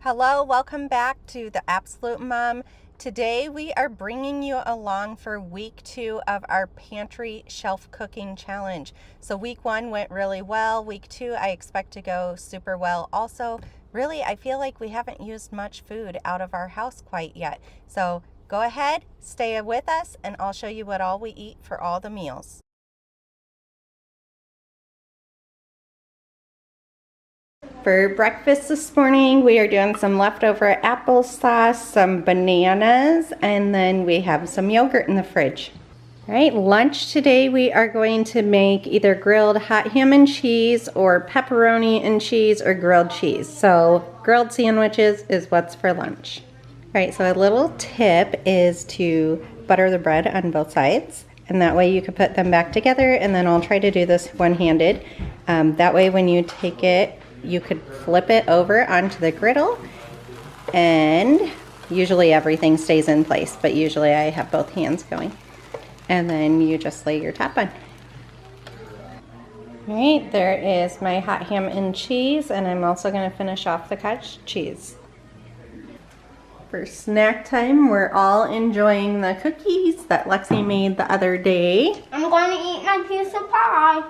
Hello, welcome back to the Absolute Mom. Today we are bringing you along for week 2 of our pantry shelf cooking challenge. So week 1 went really well. Week 2 I expect to go super well also. Really, I feel like we haven't used much food out of our house quite yet. So go ahead, stay with us, and I'll show you what all we eat for all the meals. For breakfast this morning, we are doing some leftover applesauce, some bananas, and then we have some yogurt in the fridge. All right, lunch today we are going to make either grilled hot ham and cheese or pepperoni and cheese or grilled cheese. So grilled sandwiches is what's for lunch. All right, so a little tip is to butter the bread on both sides. And that way you can put them back together, and then I'll try to do this one-handed. That way when you take it, you could flip it over onto the griddle, and usually everything stays in place, but usually I have both hands going. And then you just lay your top on. All right, there is my hot ham and cheese, and I'm also going to finish off the cottage cheese. For snack time, we're all enjoying the cookies that Lexi made the other day. I'm going to eat my piece of pie.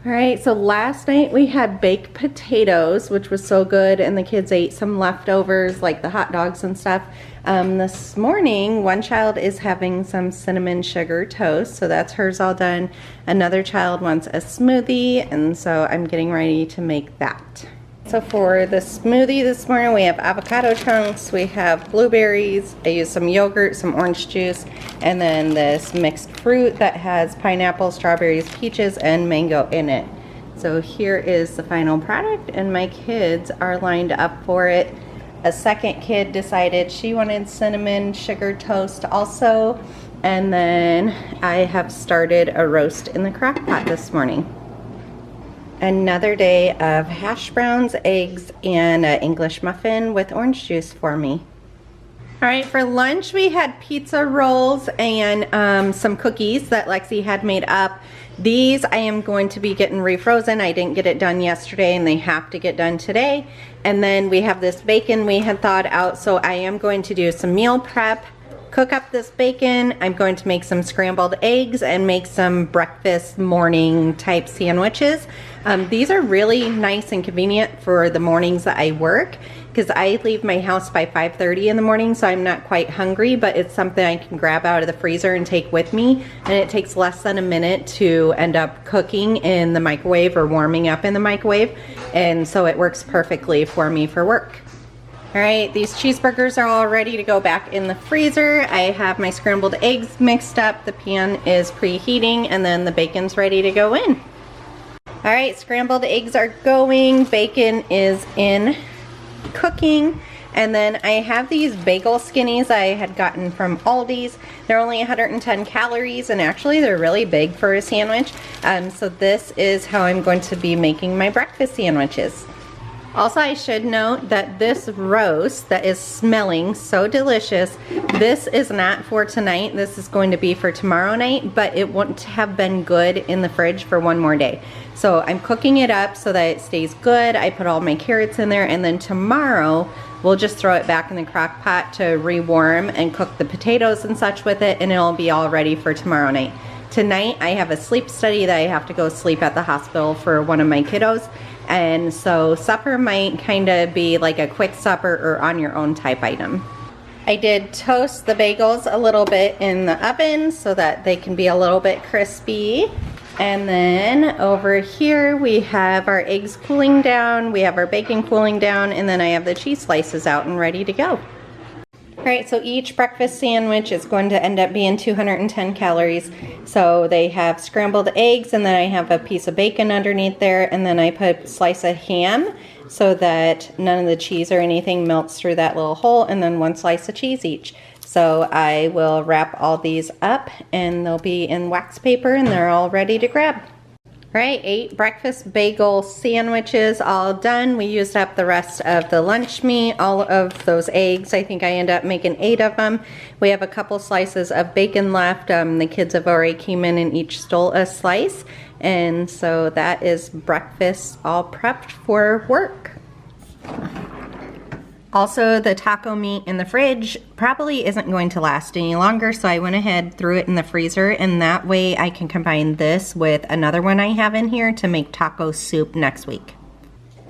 All right, so last night we had baked potatoes, which was so good, and the kids ate some leftovers like the hot dogs and stuff. This morning, one child is having some cinnamon sugar toast, so that's hers all done. Another child wants a smoothie, and so I'm getting ready to make that. So for the smoothie this morning, we have avocado chunks, we have blueberries, I used some yogurt, some orange juice, and then this mixed fruit that has pineapple, strawberries, peaches, and mango in it. So here is the final product, and my kids are lined up for it. A second kid decided she wanted cinnamon sugar toast also, and then I have started a roast in the crock pot this morning. Another day of hash browns, eggs, and an English muffin with orange juice for me. All right, for lunch we had pizza rolls and some cookies that Lexi had made up. These I am going to be getting refrozen. I didn't get it done yesterday and they have to get done today. And then we have this bacon we had thawed out, so I am going to do some meal prep. Cook up this bacon. I'm going to make some scrambled eggs and make some breakfast morning type sandwiches. These are really nice and convenient for the mornings that I work, because I leave my house by 5:30 in the morning, so I'm not quite hungry, but it's something I can grab out of the freezer and take with me, and it takes less than a minute to end up cooking in the microwave or warming up in the microwave, and so it works perfectly for me for work. All right, these cheeseburgers are all ready to go back in the freezer. I have my scrambled eggs mixed up. The pan is preheating, and then the bacon's ready to go in. All right, scrambled eggs are going. Bacon is in cooking. And then I have these bagel skinnies I had gotten from Aldi's. They're only 110 calories, and actually they're really big for a sandwich. So this is how I'm going to be making my breakfast sandwiches. Also, I should note that this roast that is smelling so delicious, this is not for tonight. This is going to be for tomorrow night, but it wouldn't have been good in the fridge for one more day. So I'm cooking it up so that it stays good. I put all my carrots in there, and then tomorrow we'll just throw it back in the crock pot to rewarm and cook the potatoes and such with it, and it'll be all ready for tomorrow night. Tonight I have a sleep study that I have to go sleep at the hospital for one of my kiddos. And so supper might kind of be like a quick supper or on your own type item. I did toast the bagels a little bit in the oven so that they can be a little bit crispy. And then over here we have our eggs cooling down, we have our bacon cooling down, and then I have the cheese slices out and ready to go. All right, so each breakfast sandwich is going to end up being 210 calories. So they have scrambled eggs, and then I have a piece of bacon underneath there, and then I put a slice of ham so that none of the cheese or anything melts through that little hole, and then one slice of cheese each. So I will wrap all these up, and they'll be in wax paper, and they're all ready to grab. Right, 8 breakfast bagel sandwiches all done. We used up the rest of the lunch meat, all of those eggs. I think I ended up making 8 of them. We have a couple slices of bacon left. The kids have already came in and each stole a slice. And so that is breakfast all prepped for work. Also, the taco meat in the fridge probably isn't going to last any longer, so I went ahead, threw it in the freezer, and that way I can combine this with another one I have in here to make taco soup next week.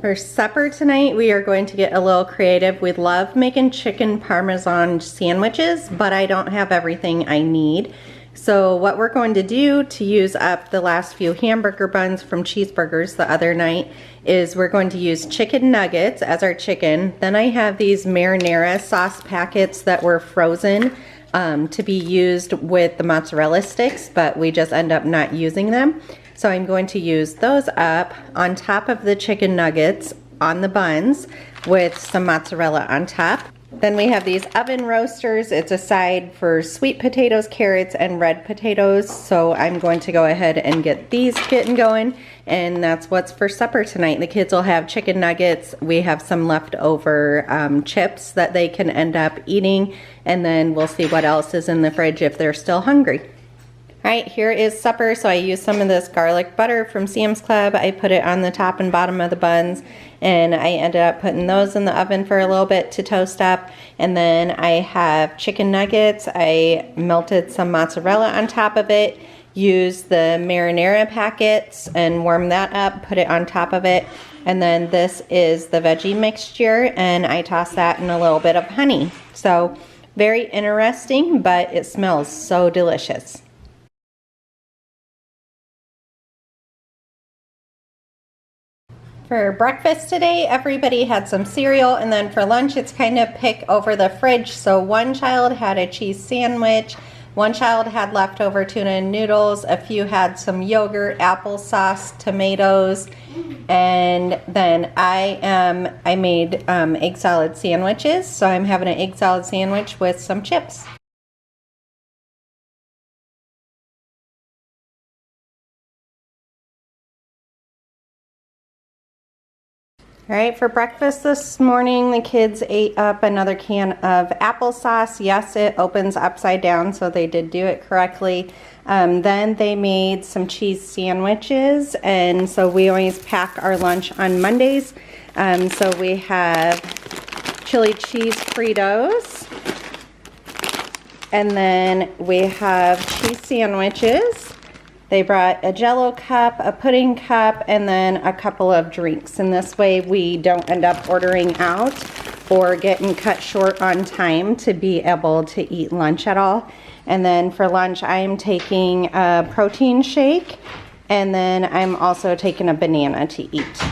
For supper tonight, we are going to get a little creative. We love making chicken parmesan sandwiches, but I don't have everything I need. So what we're going to do to use up the last few hamburger buns from cheeseburgers the other night is we're going to use chicken nuggets as our chicken. Then I have these marinara sauce packets that were frozen to be used with the mozzarella sticks, but we just end up not using them. So I'm going to use those up on top of the chicken nuggets on the buns with some mozzarella on top. Then we have these oven roasters. It's a side for sweet potatoes, carrots, and red potatoes. So I'm going to go ahead and get these getting going. And that's what's for supper tonight. The kids will have chicken nuggets. We have some leftover chips that they can end up eating. And then we'll see what else is in the fridge if they're still hungry. All right, here is supper. So I used some of this garlic butter from Sam's Club. I put it on the top and bottom of the buns, and I ended up putting those in the oven for a little bit to toast up. And then I have chicken nuggets. I melted some mozzarella on top of it, used the marinara packets and warmed that up, put it on top of it. And then this is the veggie mixture, and I tossed that in a little bit of honey. So very interesting, but it smells so delicious. For breakfast today, everybody had some cereal, and then for lunch, it's kind of pick over the fridge. So one child had a cheese sandwich, one child had leftover tuna and noodles, a few had some yogurt, applesauce, tomatoes, and then I made egg salad sandwiches. So I'm having an egg salad sandwich with some chips. All right, for breakfast this morning, the kids ate up another can of applesauce. Yes, it opens upside down, so they did do it correctly. Then they made some cheese sandwiches, and so we always pack our lunch on Mondays. So we have chili cheese Fritos, and then we have cheese sandwiches. They brought a Jell-O cup, a pudding cup, and then a couple of drinks. And this way we don't end up ordering out or getting cut short on time to be able to eat lunch at all. And then for lunch, I'm taking a protein shake, and then I'm also taking a banana to eat.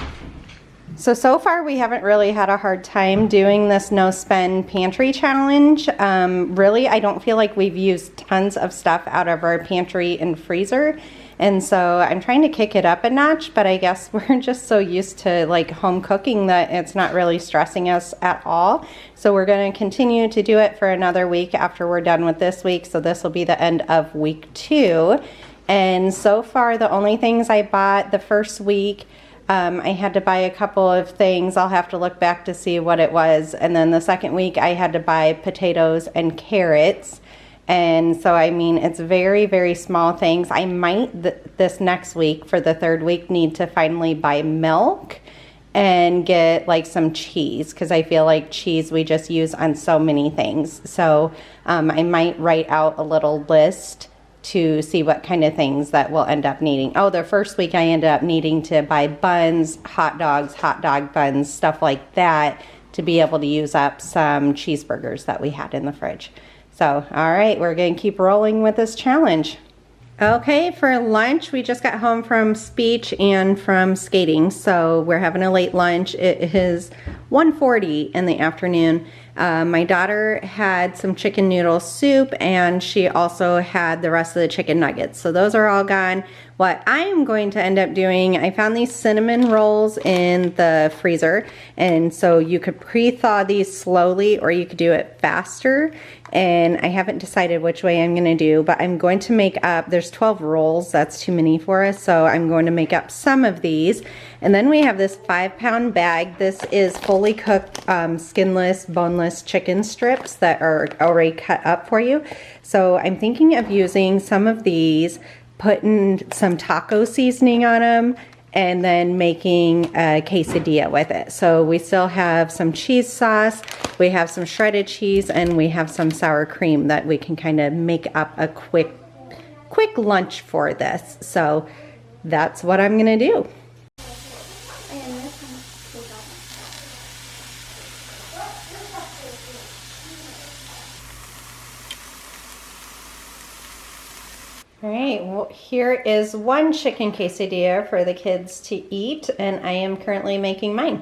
So far we haven't really had a hard time doing this no spend pantry challenge. Really, I don't feel like we've used tons of stuff out of our pantry and freezer. And so I'm trying to kick it up a notch, but I guess we're just so used to like home cooking that it's not really stressing us at all. So we're going to continue to do it for another week after we're done with this week. So this will be the end of week 2. And so far the only things I bought the first week, I had to buy a couple of things. I'll have to look back to see what it was. And then the second week I had to buy potatoes and carrots. And so, I mean, it's very, very small things. I might this next week for the third week need to finally buy milk and get like some cheese, because I feel like cheese we just use on so many things. So I might write out a little list to see what kind of things that we'll end up needing. Oh, the first week I ended up needing to buy buns, hot dogs, hot dog buns, stuff like that to be able to use up some cheeseburgers that we had in the fridge. So, all right, we're going to keep rolling with this challenge. Okay, for lunch, we just got home from speech and from skating, so we're having a late lunch. It is 1:40 in the afternoon. My daughter had some chicken noodle soup, and she also had the rest of the chicken nuggets. So those are all gone. what I'm going to end up doing, I found these cinnamon rolls in the freezer, and so you could pre-thaw these slowly or you could do it faster, and I haven't decided which way I'm going to do, but I'm going to make up, there's 12 rolls, that's too many for us, so I'm going to make up some of these. And then we have this 5-pound bag. This is fully cooked, skinless, boneless chicken strips that are already cut up for you. So I'm thinking of using some of these, putting some taco seasoning on them, and then making a quesadilla with it. So we still have some cheese sauce, we have some shredded cheese, and we have some sour cream that we can kind of make up a quick lunch for this. So that's what I'm gonna do. All right, well, here is one chicken quesadilla for the kids to eat, and I am currently making mine.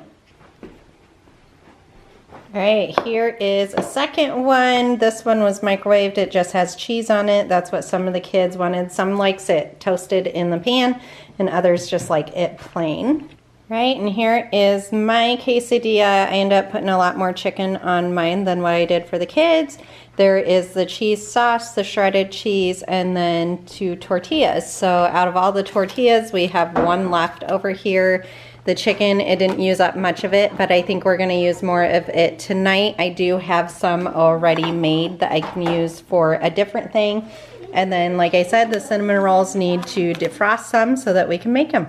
All right, here is a second one. This one was microwaved. It just has cheese on it. That's what some of the kids wanted. Some likes it toasted in the pan, and others just like it plain. Right, and here is my quesadilla. I end up putting a lot more chicken on mine than what I did for the kids. There is the cheese sauce, the shredded cheese, and then 2 tortillas. So out of all the tortillas, we have one left over here. The chicken, it didn't use up much of it, but I think we're gonna use more of it tonight. I do have some already made that I can use for a different thing. And then, like I said, the cinnamon rolls need to defrost some so that we can make them.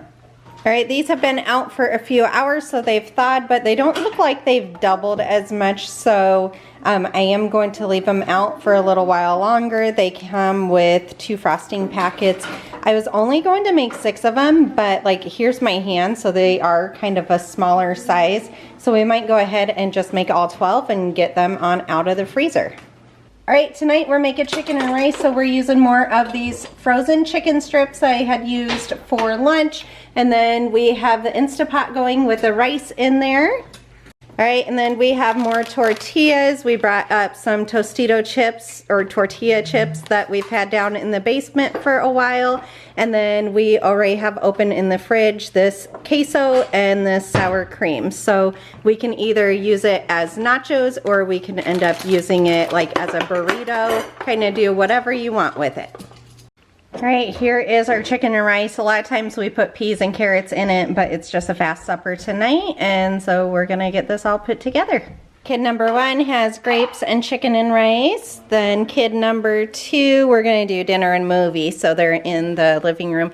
All right, these have been out for a few hours, so they've thawed, but they don't look like they've doubled as much, so I am going to leave them out for a little while longer. They come with 2 frosting packets. I was only going to make 6 of them, but like here's my hand, so they are kind of a smaller size. So we might go ahead and just make all 12 and get them on out of the freezer. All right, tonight we're making chicken and rice, so we're using more of these frozen chicken strips I had used for lunch. And then we have the Instapot going with the rice in there. All right, and then we have more tortillas. We brought up some Tostito chips or tortilla chips that we've had down in the basement for a while. And then we already have open in the fridge this queso and this sour cream. So we can either use it as nachos or we can end up using it like as a burrito, kind of do whatever you want with it. All right, here is our chicken and rice. A lot of times we put peas and carrots in it, but it's just a fast supper tonight, and so we're gonna get this all put together. Kid number 1 has grapes and chicken and rice. Then kid number 2, we're gonna do dinner and movie, so they're in the living room.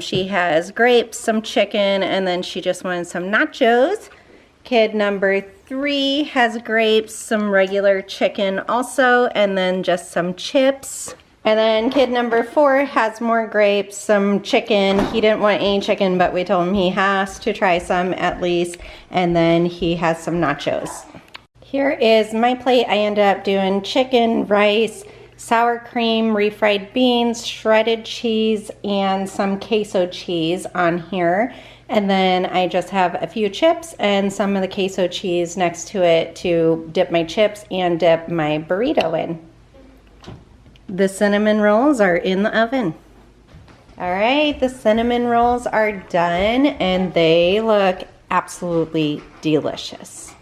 She has grapes, some chicken, and then she just wanted some nachos. Kid number 3 has grapes, some regular chicken also, and then just some chips. And then kid number 4 has more grapes, some chicken. He didn't want any chicken, but we told him he has to try some at least. And then he has some nachos. Here is my plate. I ended up doing chicken, rice, sour cream, refried beans, shredded cheese, and some queso cheese on here. And then I just have a few chips and some of the queso cheese next to it to dip my chips and dip my burrito in. The cinnamon rolls are in the oven. All right, the cinnamon rolls are done and they look absolutely delicious.